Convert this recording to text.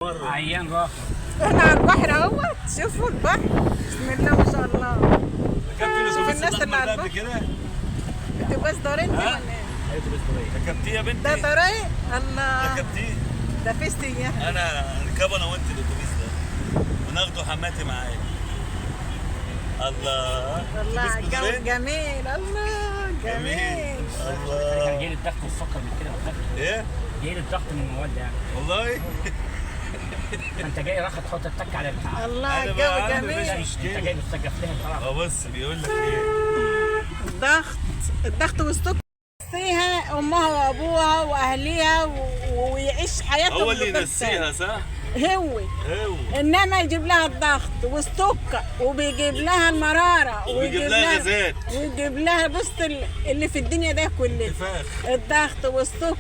عيان راح. احنا على البحر اهوت، شوفوا البحر بسم الله ما شاء الله. شوف الناس اللي على البحر كده. انت بس دورين ولا ايه؟ ركبتيه يا بنتي؟ ده طريق الله. ركبتيه؟ ده فيستي. انا اركبه انا وانت الاتوبيس ده وناخده حماتي معايا. الله الله الجو جميل، الله جميل. الله كان جاي لي الضغط والسكر من كده والضغط. ايه؟ جاي لي الضغط من المواد يعني. والله انت جاي راح تحط التك على البتاع. الله أنا بقى الجو عندي جميل. مش انت جاي بتسجف لها طبعا. بص بيقول لك ايه؟ الضغط والسكر ينسيها امها وابوها واهليها ويعيش حياتهم هو اللي بطريقة ينسيها صح؟ هو هو انما يجيب لها الضغط والسكر وبيجيب لها المراره وبيجيب لها غازات ويجيب لها بص اللي في الدنيا ده كله. انتفاخ. الضغط والسكر